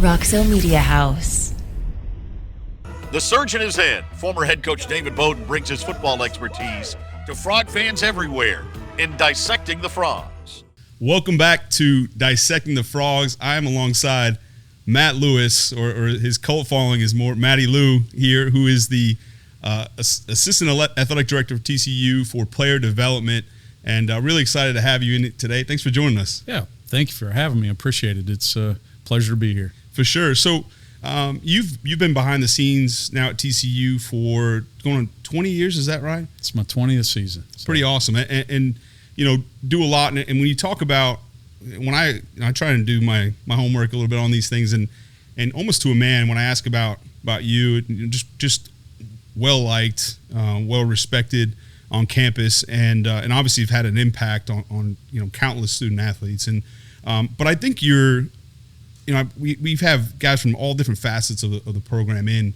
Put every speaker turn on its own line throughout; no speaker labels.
Roxo Media House.
The surge in his head, former head coach David Bowden brings his football expertise to Frog fans everywhere in Dissecting the Frogs.
Welcome back to Dissecting the Frogs. I am alongside Matt Lewis, or his cult following is more Matty Lou here, who is the Assistant Athletic Director of TCU for Player Development, and really excited to have you in it today. Thanks for joining us.
Yeah, thank you for having me. I appreciate it. It's a pleasure to be here.
For sure. So you've been behind the scenes now at TCU for going on 20 years, is that right?
It's my 20th season.
So. Pretty awesome. And you know, do a lot. And when you talk about, when I try and do my homework a little bit on these things, and almost to a man, when I ask about you, just well liked, well respected on campus, and obviously you've had an impact on countless student athletes. And but I think we've have guys from all different facets of the program in,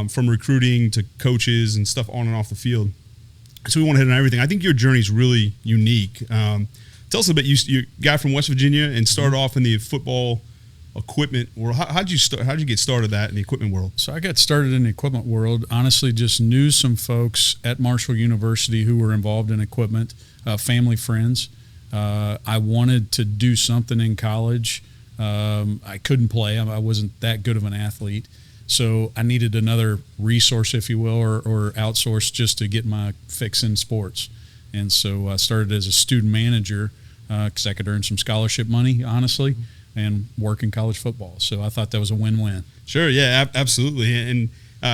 from recruiting to coaches and stuff on and off the field. So we want to hit on everything. I think your journey is really unique. Tell us a bit. You're a guy from West Virginia and started off in the football equipment world. How'd you get started that in the equipment world?
So I got started in the equipment world. Honestly, just knew some folks at Marshall University who were involved in equipment, family friends. I wanted to do something in college. I couldn't play. I wasn't that good of an athlete. So I needed another resource, if you will, or outsource just to get my fix in sports. And so I started as a student manager because I could earn some scholarship money, honestly, and work in college football. So I thought that was a win-win.
Sure, yeah, absolutely. And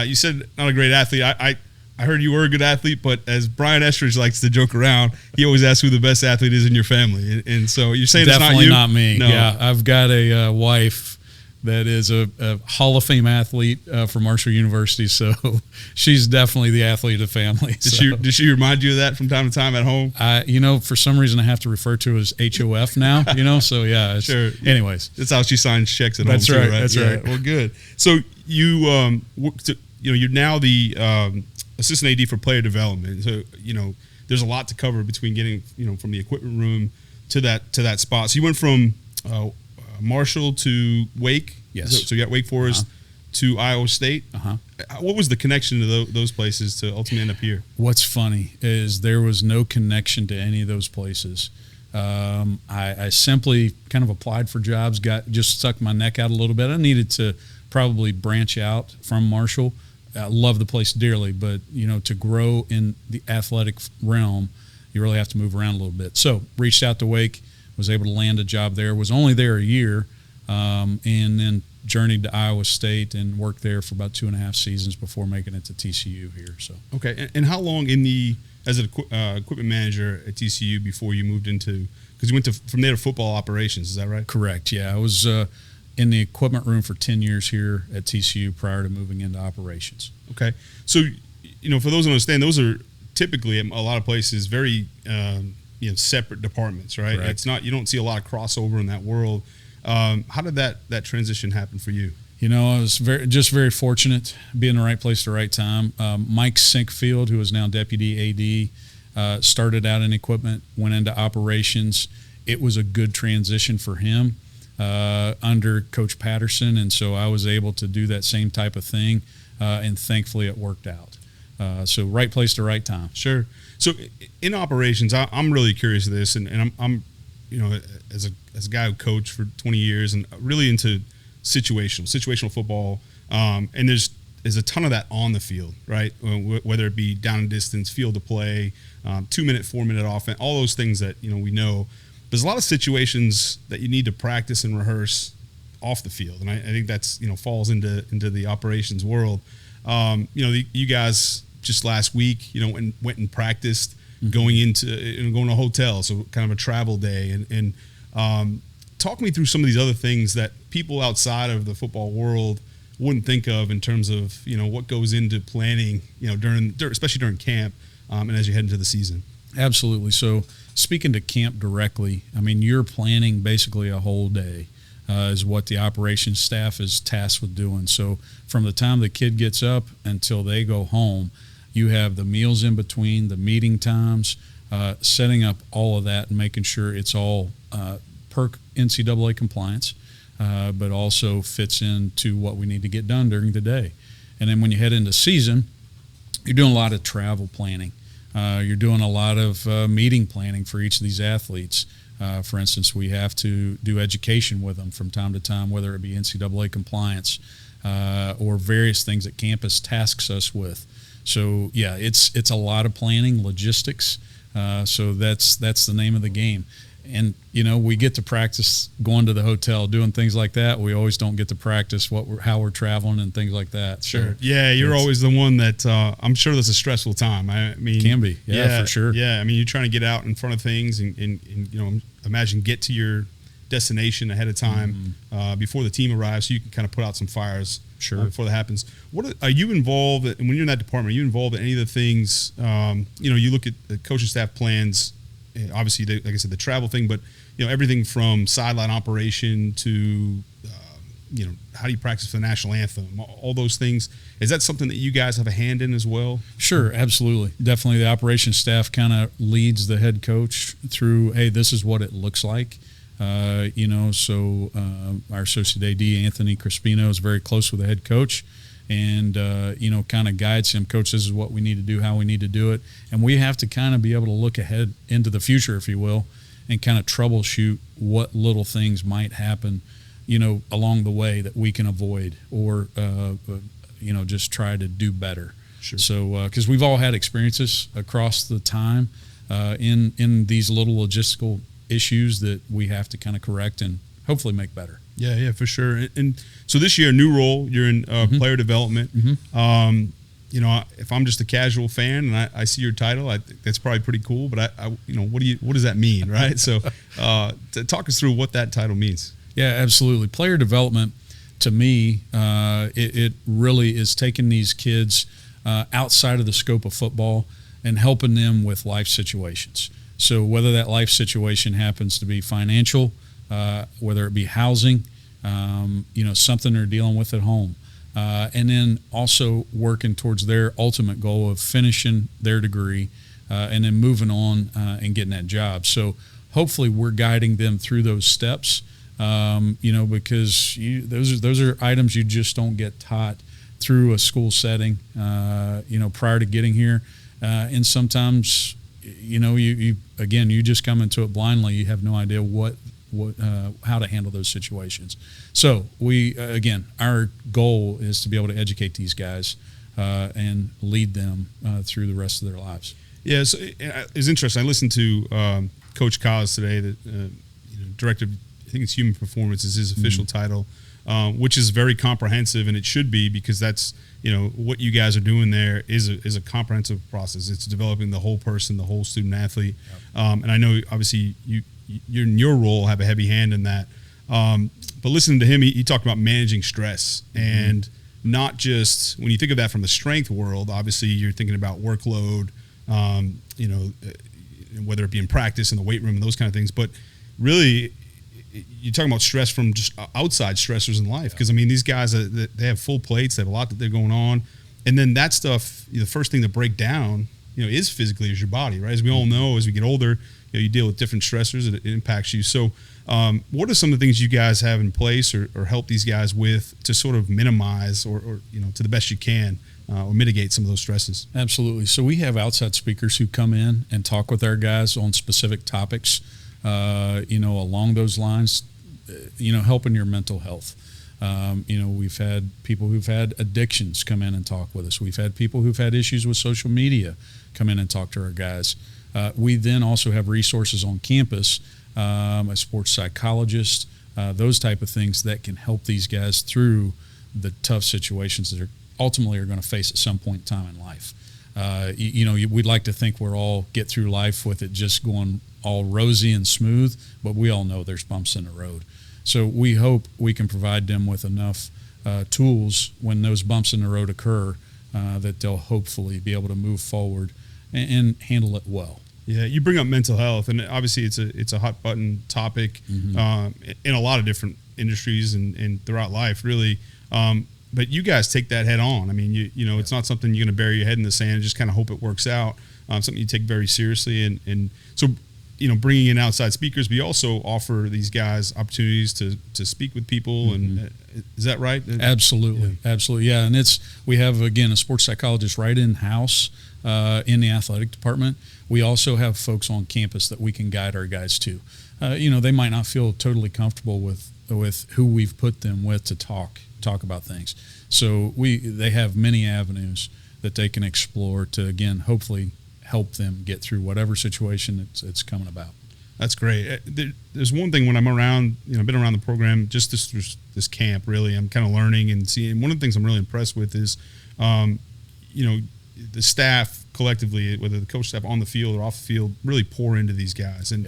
you said not a great athlete. I heard you were a good athlete, but as Brian Estridge likes to joke around, he always asks who the best athlete is in your family. And so you're saying
definitely
it's not you?
Definitely not me. No. Yeah, I've got a wife that is a Hall of Fame athlete from Marshall University, so she's definitely the athlete of the family.
Did she remind you of that from time to time at home?
For some reason I have to refer to it as HOF now, so yeah.
Sure.
Anyways.
That's how she signs checks at
That's
home
right,
too, right?
That's
yeah.
right.
Well, good. So you're now the Assistant AD for Player Development. So, there's a lot to cover between getting, from the equipment room to that spot. So you went from Marshall to Wake.
Yes.
So you got Wake Forest to Iowa State. What was the connection to those places to ultimately end up here?
What's funny is there was no connection to any of those places. I simply kind of applied for jobs, just stuck my neck out a little bit. I needed to probably branch out from Marshall. I love the place dearly, but to grow in the athletic realm, you really have to move around a little bit. So reached out to Wake, was able to land a job there. Was only there a year, and then journeyed to Iowa State and worked there for about 2.5 seasons before making it to TCU here. So
okay, and how long as an equipment manager at TCU before you moved into, because you went from there to football operations? Is that right?
Correct. Yeah, I was in the equipment room for 10 years here at TCU prior to moving into operations.
Okay, so for those who understand, those are typically a lot of places very separate departments, right?
Correct.
It's not, you don't see a lot of crossover in that world. How did that transition happen for you?
I was very fortunate, be in the right place at the right time. Mike Sinkfield, who is now Deputy AD, started out in equipment, went into operations. It was a good transition for him under Coach Patterson, and so I was able to do that same type of thing, and thankfully it worked out. So right place to right time.
Sure. So in operations, I'm really curious of this, and I'm as a guy who coached for 20 years and really into situational football, and there's a ton of that on the field, right? Whether it be down and distance, field to play, 2-minute, 4-minute offense, all those things that we know. There's a lot of situations that you need to practice and rehearse off the field, and I think that's falls into the operations world. You guys just last week went and practiced. Going to a hotel, so kind of a travel day, and talk me through some of these other things that people outside of the football world wouldn't think of in terms of what goes into planning, especially during camp, and as you head into the season.
Absolutely. So speaking to camp directly, you're planning basically a whole day. Is what the operations staff is tasked with doing. So from the time the kid gets up until they go home, you have the meals in between, the meeting times, setting up all of that and making sure it's all per NCAA compliance. but also fits into what we need to get done during the day. And then when you head into season, you're doing a lot of travel planning. You're doing a lot of meeting planning for each of these athletes. For instance, we have to do education with them from time to time, whether it be NCAA compliance or various things that campus tasks us with. So yeah, it's a lot of planning, logistics. So that's the name of the game. And we get to practice going to the hotel, doing things like that. We always don't get to practice how we're traveling and things like that.
Sure. So yeah, you're always the one that I'm sure that's a stressful time. I mean,
can be. Yeah, for sure.
Yeah, I mean, you're trying to get out in front of things and imagine get to your destination ahead of time before the team arrives, so you can kind of put out some fires.
Sure.
Before that happens. What are you involved in, when you're in that department? Are you involved in any of the things? You look at the coaching staff plans. Obviously, like I said, the travel thing, but everything from sideline operation to how do you practice for the national anthem? All those things. Is that something that you guys have a hand in as well?
Sure, absolutely, definitely. The operations staff kind of leads the head coach through. Hey, this is what it looks like. So our associate AD, Anthony Crispino, is very close with the head coach and, kind of guides him. Coach, this is what we need to do, how we need to do it. And we have to kind of be able to look ahead into the future, if you will, and kind of troubleshoot what little things might happen, along the way that we can avoid or, just try to do better.
Sure.
So, because we've all had experiences across the time in these little logistical issues that we have to kind of correct and hopefully make better.
Yeah, for sure. And so this year, new role, you're in player development. If I'm just a casual fan and I see your title, I think that's probably pretty cool. But what does that mean, right? So, talk us through what that title means.
Yeah, absolutely. Player development, to me, it really is taking these kids outside of the scope of football and helping them with life situations. So whether that life situation happens to be financial, whether it be housing, something they're dealing with at home, and then also working towards their ultimate goal of finishing their degree and then moving on and getting that job. So hopefully we're guiding them through those steps, because those are items you just don't get taught through a school setting, prior to getting here. And sometimes you just come into it blindly. You have no idea how to handle those situations. So our goal is to be able to educate these guys and lead them through the rest of their lives.
Yeah, so it's interesting. I listened to Coach Kaz today, the director of, I think it's Human Performance is his official title, which is very comprehensive, and it should be, because that's what you guys are doing there is a comprehensive process. It's developing the whole person, the whole student athlete. Yep. And I know obviously you're in your role have a heavy hand in that. But listening to him, he talked about managing stress, and not just when you think of that from the strength world. Obviously, you're thinking about workload, whether it be in practice in the weight room and those kind of things. But really, you're talking about stress from just outside stressors in life, because these guys they have full plates, they have a lot that they're going on, and then that stuff, the first thing to break down is physically is your body, right? As we all know, as we get older, you deal with different stressors, it impacts you. So what are some of the things you guys have in place or help these guys with to sort of minimize or to the best you can or mitigate some of those stresses?
Absolutely. So we have outside speakers who come in and talk with our guys on specific topics, along those lines, helping your mental health. We've had people who've had addictions come in and talk with us. We've had people who've had issues with social media come in and talk to our guys. We then also have resources on campus, a sports psychologist, those type of things that can help these guys through the tough situations that are ultimately going to face at some point in time in life. We'd like to think we're all get through life with it just going all rosy and smooth, but we all know there's bumps in the road. So we hope we can provide them with enough tools when those bumps in the road occur that they'll hopefully be able to move forward and handle it well.
Yeah, you bring up mental health, and obviously it's a hot button topic in a lot of different industries and throughout life, really. But you guys take that head on. It's not something you're going to bury your head in the sand and just kind of hope it works out. Something you take very seriously, and so bringing in outside speakers, but you also offer these guys opportunities to speak with people. And is that right?
Absolutely.
Yeah.
Absolutely. Yeah. And we have, again, a sports psychologist right in-house in the athletic department. We also have folks on campus that we can guide our guys to. They might not feel totally comfortable with who we've put them with to talk about things. So they have many avenues that they can explore to, again, hopefully help them get through whatever situation it's coming about.
That's great. There's one thing when I'm around, I've been around the program just this camp, really, I'm kind of learning and seeing. One of the things I'm really impressed with is, the staff collectively, whether the coach staff on the field or off the field, really pour into these guys. And,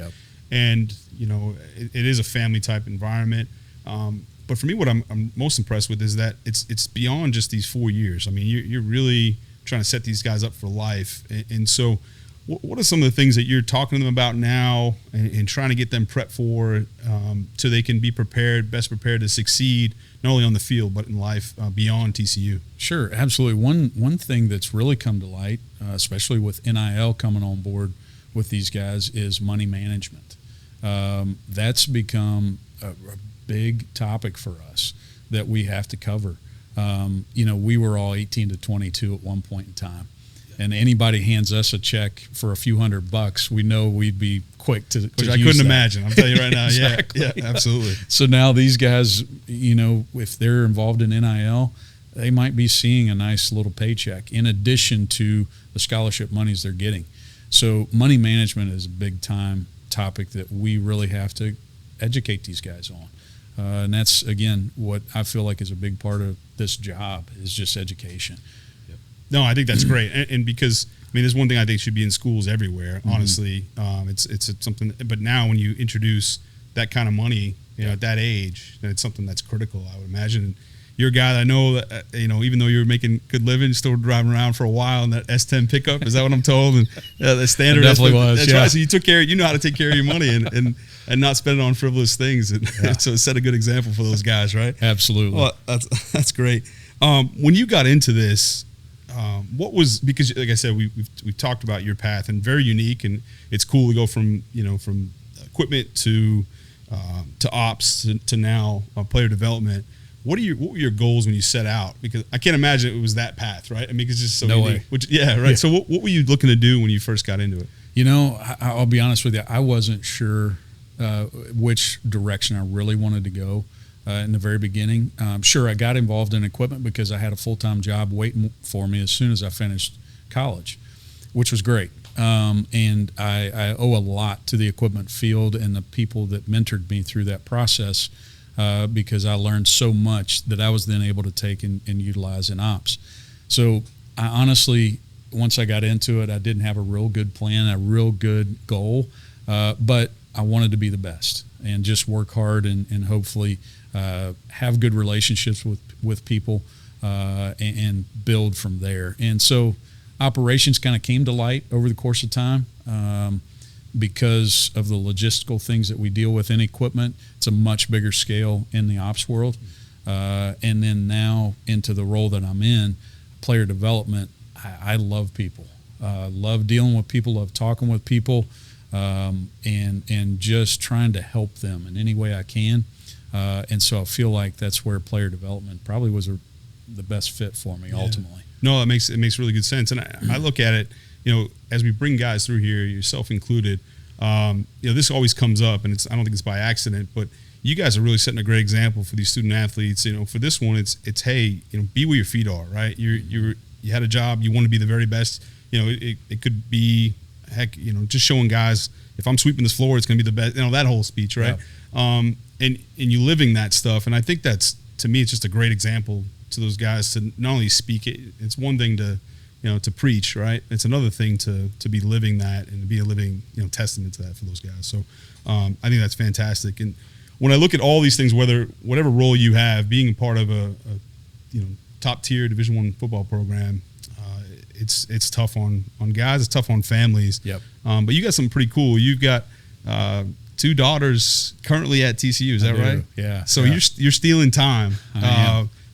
it is a family type environment. But for me, what I'm most impressed with is that it's beyond just these 4 years. I mean, you're really trying to set these guys up for life. And so what are some of the things that you're talking to them about now and trying to get them prepped for so they can be best prepared to succeed, not only on the field, but in life beyond TCU? Sure,
absolutely. One thing that's really come to light, especially with NIL coming on board with these guys, is money management. That's become a big topic for us that we have to cover. We were all 18 to 22 at one point in time, and anybody hands us a check for a few $100, we know we'd be quick to
Which I
use
couldn't
that.
imagine. I'm telling you right now.
Exactly.
Yeah, absolutely.
So now these guys, if they're involved in NIL, they might be seeing a nice little paycheck in addition to the scholarship monies they're getting. So money management is a big time topic that we really have to educate these guys on. And that's, again, what I feel like is a big part of this job is just education.
Yep. No, I think that's great. And because, there's one thing I think should be in schools everywhere, honestly. It's something, but now when you introduce that kind of money, at that age, then it's something that's critical, I would imagine. And you're a guy that I know that, even though you're making good living, you're still driving around for a while in that S10 pickup. Is that what I'm told? And the standard.
It definitely was.
That's
yeah.
right. So you took care, you know how to take care of your money and not spend it on frivolous things. And so set a good example for those guys, right?
Absolutely.
Well, that's great. When you got into this, what was, because like I said, we've talked about your path and very unique, and it's cool to go from equipment to ops to now player development. What were your goals when you set out? Because I can't imagine it was that path, right? It's just so unique.
Way.
Right. Yeah. So what were you looking to do when you first got into it?
I'll be honest with you. I wasn't sure which direction I really wanted to go in the very beginning. Sure, I got involved in equipment because I had a full-time job waiting for me as soon as I finished college, which was great. And I owe a lot to the equipment field and the people that mentored me through that process. Because I learned so much that I was then able to take and utilize in ops. So I honestly, once I got into it, I didn't have a real good plan, a real good goal, but I wanted to be the best and just work hard and hopefully have good relationships with people and build from there. And so operations kind of came to light over the course of time. Because of the logistical things that we deal with in equipment, it's a much bigger scale in the ops world. And then now into the role that I'm in, player development, I love people. Love dealing with people, love talking with people, and just trying to help them in any way I can. And so I feel like that's where player development probably was the best fit for me ultimately.
No, it makes really good sense. And I look at it, as we bring guys through here, yourself included, this always comes up, and I don't think it's by accident, but you guys are really setting a great example for these student athletes. For this one, it's hey, be where your feet are, right? You had a job, you want to be the very best. It could be, heck, just showing guys, if I'm sweeping this floor, it's going to be the best. That whole speech, right? Yeah. And you living that stuff, and I think that's, to me, it's just a great example to those guys to not only speak it. It's one thing to to preach, right? It's another thing to be living that and to be a living, testament to that for those guys. So I think that's fantastic. And when I look at all these things, whatever role you have, being a part of a top tier Division I football program, it's tough on guys. It's tough on families.
Yep.
But you got something pretty cool. You've got 2 daughtit currently at TCU. Is that right?
Yeah.
So you're stealing time.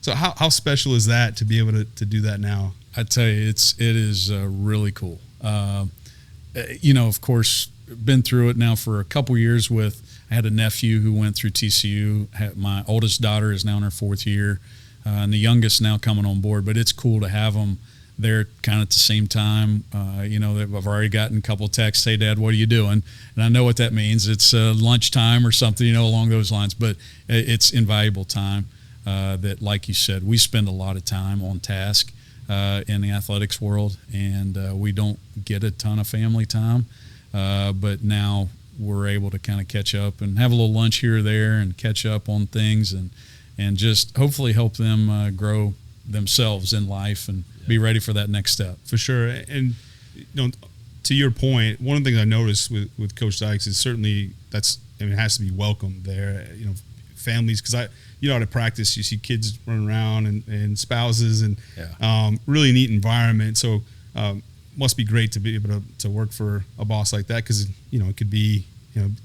So how special is that to be able to do that now?
I tell you, it is really cool. Of course, been through it now for a couple years. I had a nephew who went through TCU. My oldest daughter is now in her 4th year, and the youngest now coming on board. But it's cool to have them there kind of at the same time. I've already gotten a couple texts, "Hey, Dad, what are you doing?" And I know what that means. It's lunchtime or something, along those lines. But it's invaluable time that, like you said, we spend a lot of time on task in the athletics world, and we don't get a ton of family time. But now we're able to kind of catch up and have a little lunch here or there and catch up on things and just hopefully help them grow themselves in life and be ready for that next step.
For sure. And to your point, one of the things I noticed with Coach Dykes is certainly it has to be welcome there. Families, because out at practice you see kids running around and spouses and really neat environment. So must be great to be able to work for a boss like that, because it could be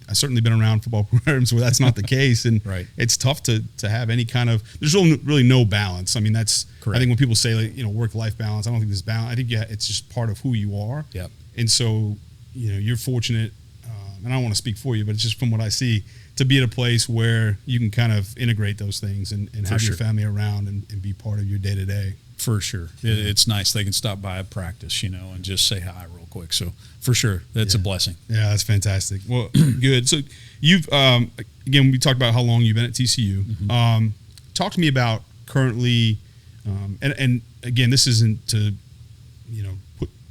I've certainly been around football programs where that's not the case, and
right.
It's tough to have any kind of, there's really no balance. I mean, that's correct. I think when people say work-life balance, I don't think there's balance. I think it's just part of who you are.
Yep.
And so you're fortunate, and I don't want to speak for you, but it's just from what I see, to be at a place where you can kind of integrate those things and have your family around and be part of your day-to-day.
For sure. It's nice. They can stop by at practice, and just say hi real quick. So for sure, that's a blessing.
Yeah, that's fantastic. Well, good. So you've, again, we talked about how long you've been at TCU. Mm-hmm. Talk to me about currently, and again, this isn't to,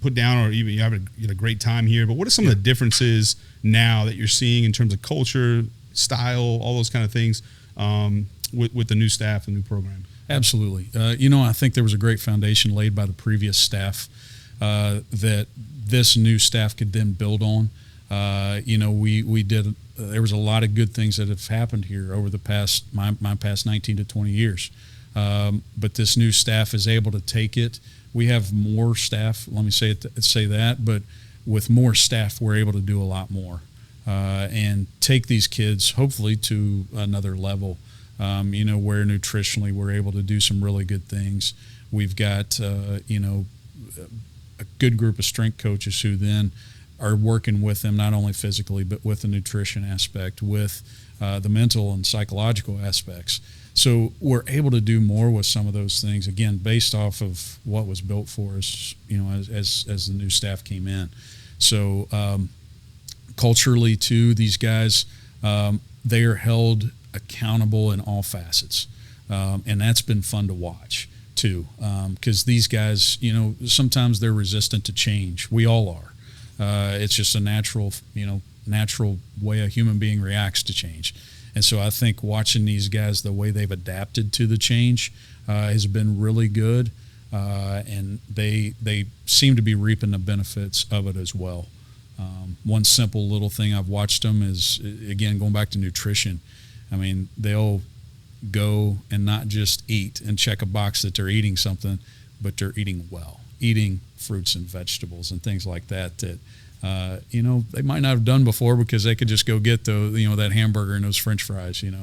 put down or even you have a great time here, but what are some of the differences now that you're seeing in terms of culture, style, all those kind of things with the new staff, the new program? Absolutely.
I think there was a great foundation laid by the previous staff that this new staff could then build on. We did. There was a lot of good things that have happened here over the past my past 19 to 20 years. But this new staff is able to take it. We have more staff. Let me say that. But with more staff, we're able to do a lot more and take these kids hopefully to another level. Where nutritionally we're able to do some really good things. We've got, a good group of strength coaches who then are working with them not only physically but with the nutrition aspect, with the mental and psychological aspects. So we're able to do more with some of those things, again, based off of what was built for us, as the new staff came in. So culturally, too, these guys, they are held accountable in all facets, and that's been fun to watch too, because these guys, sometimes they're resistant to change. We all are. It's just a natural way a human being reacts to change. And so I think watching these guys, the way they've adapted to the change has been really good, and they seem to be reaping the benefits of it as well. One simple little thing I've watched them is, again, going back to nutrition. I mean, they'll go and not just eat and check a box that they're eating something, but they're eating well, eating fruits and vegetables and things like that they might not have done before because they could just go get that hamburger and those French fries, Sure.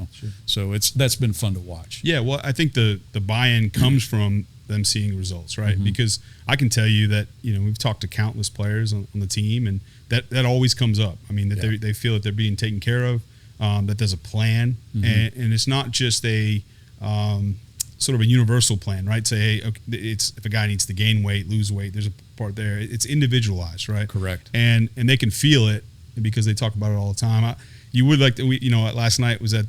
So that's been fun to watch.
Yeah, well, I think the buy-in comes from them seeing results, right? Mm-hmm. Because I can tell you that, we've talked to countless players on the team, and that always comes up. I mean, that they feel that they're being taken care of. That there's a plan, mm-hmm. and it's not just a sort of a universal plan, right? Say, hey, okay, it's if a guy needs to gain weight, lose weight, there's a part there. It's individualized, right?
Correct.
And they can feel it because they talk about it all the time. You would like to, last night was at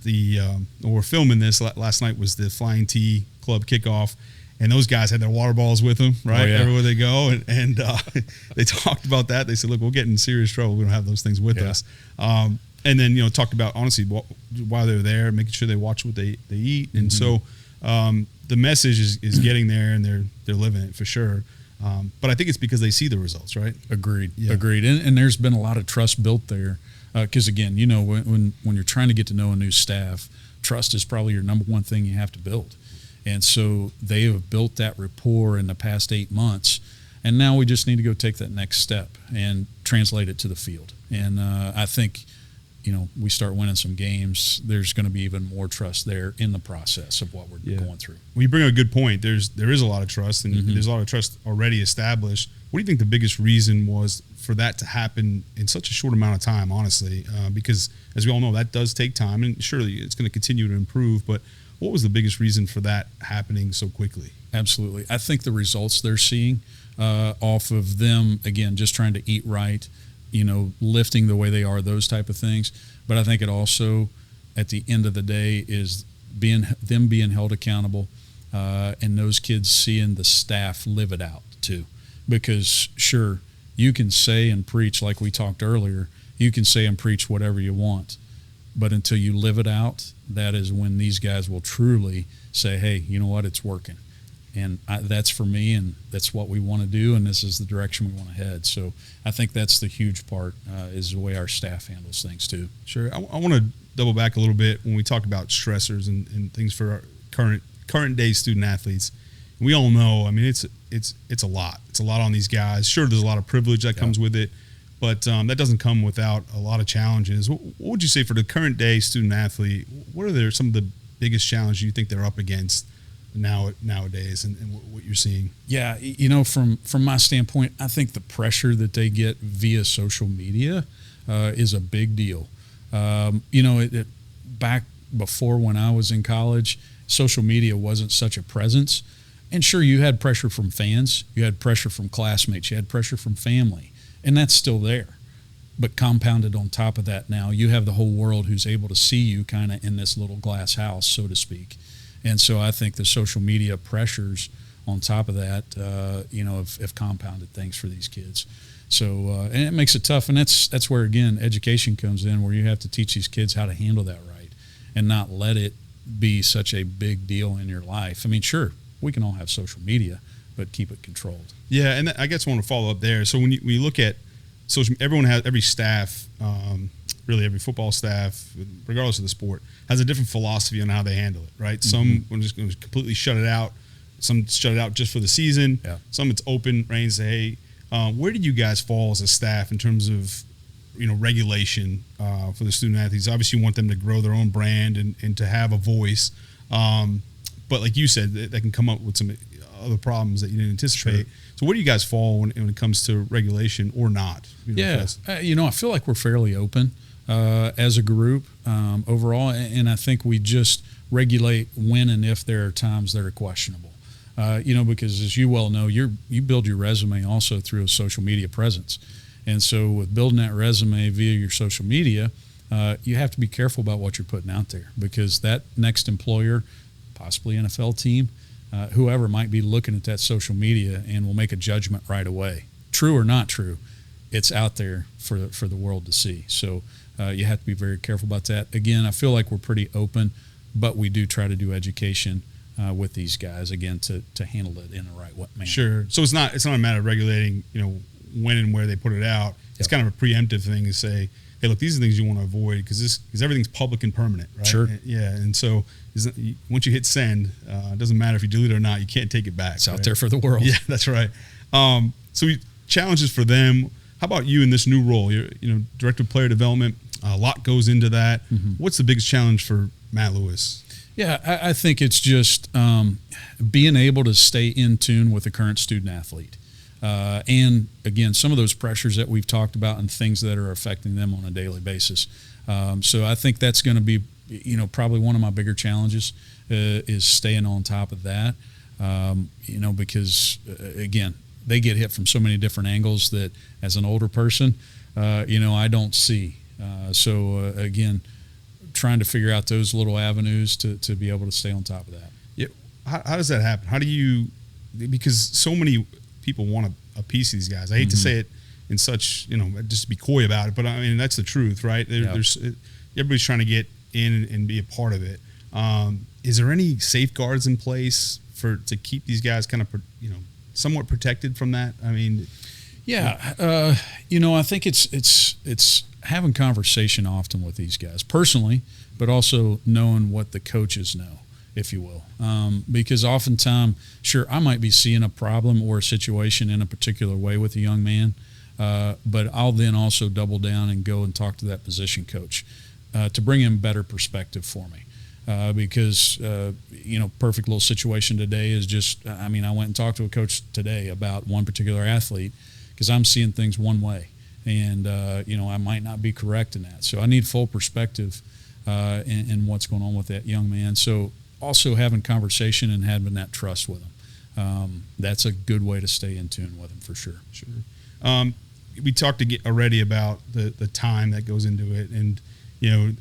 we're filming this. Last night was the Flying T Club kickoff, and those guys had their water balls with them, right? Oh, yeah. Everywhere they go, and they talked about that. They said, look, we'll get in serious trouble. We don't have those things with us. And then, talked about, honestly, while they're there, making sure they watch what they eat. And so the message is getting there, and they're living it for sure. But I think it's because they see the results, right?
Agreed. Yeah. Agreed. And there's been a lot of trust built there. Because, again, when you're trying to get to know a new staff, trust is probably your number one thing you have to build. And so they have built that rapport in the past 8 months. And now we just need to go take that next step and translate it to the field. And I think we start winning some games, there's going to be even more trust there in the process of what we're going through.
Well, you bring up a good point. There is a lot of trust, and there's a lot of trust already established. What do you think the biggest reason was for that to happen in such a short amount of time, honestly? Because, as we all know, that does take time, and surely it's going to continue to improve. But what was the biggest reason for that happening so quickly?
Absolutely. I think the results they're seeing off of them, again, just trying to eat right, lifting the way they are, those type of things. But I think it also, at the end of the day, is them being held accountable, and those kids seeing the staff live it out too. Because sure, you can say and preach, like we talked earlier, you can say and preach whatever you want, but until you live it out, that is when these guys will truly say, hey, you know what, it's working. And that's for me, and that's what we want to do, and this is the direction we want to head. So I think that's the huge part, is the way our staff handles things too.
Sure. I want to double back a little bit when we talk about stressors and things for our current day student athletes. We all know, I mean, it's a lot. It's a lot on these guys. Sure, there's a lot of privilege that comes with it, but that doesn't come without a lot of challenges. What would you say for the current day student athlete? What are some of the biggest challenges you think they're up against nowadays, and what you're seeing?
Yeah, from my standpoint, I think the pressure that they get via social media is a big deal. Back before when I was in college, social media wasn't such a presence. And sure, you had pressure from fans, you had pressure from classmates, you had pressure from family, and that's still there. But compounded on top of that now, you have the whole world who's able to see you kind of in this little glass house, so to speak. And so I think the social media pressures on top of that, have compounded things for these kids. So, and it makes it tough. And that's where, again, education comes in, where you have to teach these kids how to handle that right and not let it be such a big deal in your life. I mean, sure, we can all have social media, but keep it controlled.
Yeah, and I guess I want to follow up there. So when you look at social, every staff, really every football staff, regardless of the sport, has a different philosophy on how they handle it, right? Some are just going to completely shut it out. Some shut it out just for the season. Yeah. Some it's open, right, and say, hey, where did you guys fall as a staff in terms of, regulation for the student athletes? Obviously, you want them to grow their own brand and to have a voice. But like you said, that can come up with some other problems that you didn't anticipate. Sure. So where do you guys fall when it comes to regulation or not?
I feel like we're fairly open as a group overall, and I think we just regulate when and if there are times that are questionable. Because as you well know, you build your resume also through a social media presence. And so with building that resume via your social media, you have to be careful about what you're putting out there, because that next employer, possibly NFL team, whoever might be looking at that social media and will make a judgment right away. True or not true, it's out there for the world to see. So you have to be very careful about that. Again, I feel like we're pretty open, but we do try to do education with these guys, again, to handle it in the right manner.
Sure. So it's not a matter of regulating, when and where they put it out. It's kind of a preemptive thing to say, hey, look, these are things you want to avoid because everything's public and permanent, right?
Sure.
And so once you hit send, it doesn't matter if you delete it or not, you can't take it back.
It's out there for the world.
Yeah, that's right. So challenges for them. How about you in this new role? You're, director of player development. A lot goes into that. Mm-hmm. What's the biggest challenge for Matt Lewis?
Yeah, I think it's just being able to stay in tune with the current student athlete. And again, some of those pressures that we've talked about and things that are affecting them on a daily basis. So I think that's going to be, probably one of my bigger challenges is staying on top of that. Because again, they get hit from so many different angles that as an older person, I don't see. So again, trying to figure out those little avenues to be able to stay on top of that.
Yeah. How does that happen? How do you, because so many people want a piece of these guys. I hate to say it in such, just to be coy about it, but I mean, that's the truth, right? There's everybody's trying to get in and be a part of it. Is there any safeguards in place to keep these guys kind of, somewhat protected from that? I mean,
I think it's having conversation often with these guys personally, but also knowing what the coaches know, if you will. Because oftentimes, sure, I might be seeing a problem or a situation in a particular way with a young man, But I'll then also double down and go and talk to that position coach to bring in better perspective for me. Because, perfect little situation today is just, I went and talked to a coach today about one particular athlete because I'm seeing things one way. And, I might not be correct in that. So I need full perspective in what's going on with that young man. So also having conversation and having that trust with him. That's a good way to stay in tune with him for sure.
Sure. We talked already about the time that goes into it and,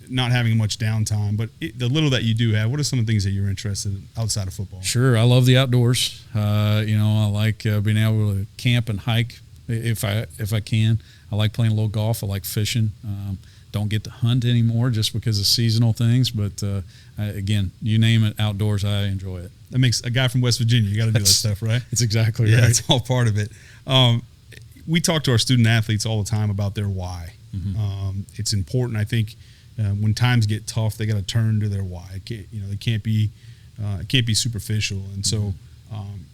not having much downtime, but the little that you do have, what are some of the things that you're interested in outside of football?
Sure. I love the outdoors. I like being able to camp and hike if I can. I like playing a little golf. I like fishing. Don't get to hunt anymore just because of seasonal things, but again, you name it, outdoors, I enjoy it.
That makes a guy from West Virginia, you got to do that stuff, right?
It's exactly right.
Yeah, it's all part of it. We talk to our student athletes all the time about their why. Mm-hmm. It's important, I think, when times get tough, they got to turn to their why. They can't be superficial. And so,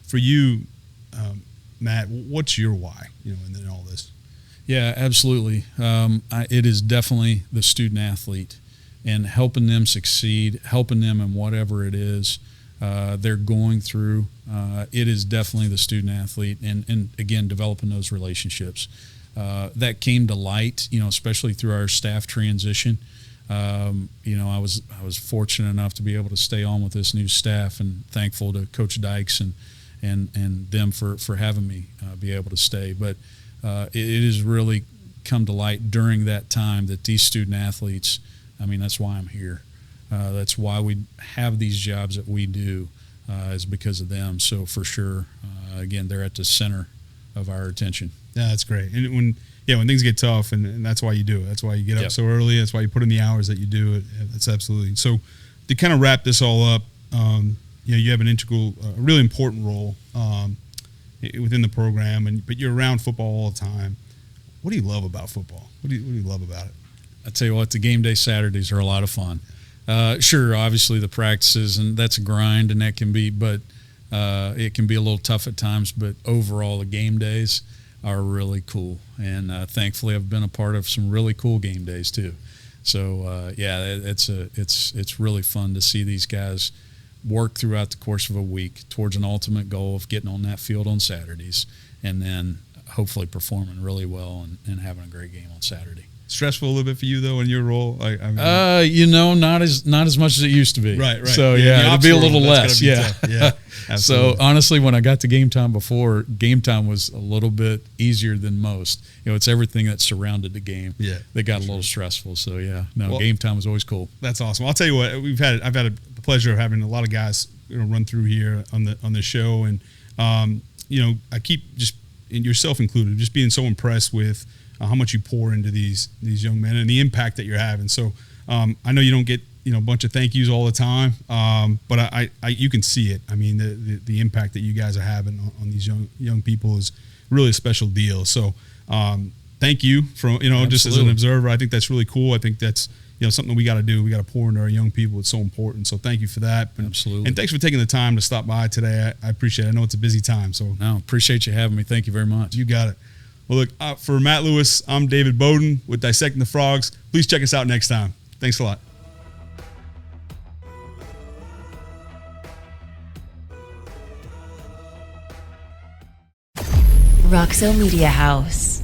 for you, Matt, what's your why? In all this.
Yeah, absolutely. It is definitely the student athlete and helping them succeed, helping them in whatever it is they're going through. It is definitely the student athlete, and again, developing those relationships. That came to light, especially through our staff transition. I was fortunate enough to be able to stay on with this new staff, and thankful to Coach Dykes and them for having me be able to stay. But it has really come to light during that time that these student athletes, that's why I'm here. That's why we have these jobs that we do, is because of them. So for sure, again, they're at the center of our attention.
Yeah, that's great. And when things get tough, and that's why you do it. That's why you get up so early. That's why you put in the hours that you do. That's absolutely. So to kind of wrap this all up, you have an integral, a really important role within the program, but you're around football all the time. What do you love about football? What do you love about it?
I tell you what, the game day Saturdays are a lot of fun. Sure, obviously the practices, and that's a grind, and that can be, but it can be a little tough at times. But overall, the game days are really cool, and thankfully I've been a part of some really cool game days too. So it's really fun to see these guys work throughout the course of a week towards an ultimate goal of getting on that field on Saturdays, and then hopefully performing really well and having a great game on Saturday.
Stressful a little bit for you though in your role?
Not as much as it used to be.
Right.
So it'll be a little less.
Yeah.
So honestly, when I got to game time before, game time was a little bit easier than most. It's everything that surrounded the game.
Yeah.
That got a little stressful. So game time was always cool.
That's awesome. I'll tell you what, I've had the pleasure of having a lot of guys run through here on the show, and I keep just, and yourself included, just being so impressed with how much you pour into these young men and the impact that you're having. So I know you don't get a bunch of thank yous all the time, but I you can see it. The impact that you guys are having on these young people is really a special deal. So thank you for just as an observer. I think that's really cool. I think that's something we got to do. We got to pour into our young people. It's so important. So thank you for that.
Absolutely.
And thanks for taking the time to stop by today. I appreciate it. I know it's a busy time. So
appreciate you having me. Thank you very much.
You got it. Well, look, for Matt Lewis, I'm David Bowden with Dissecting the Frogs. Please check us out next time. Thanks a lot.
Roxo Media House.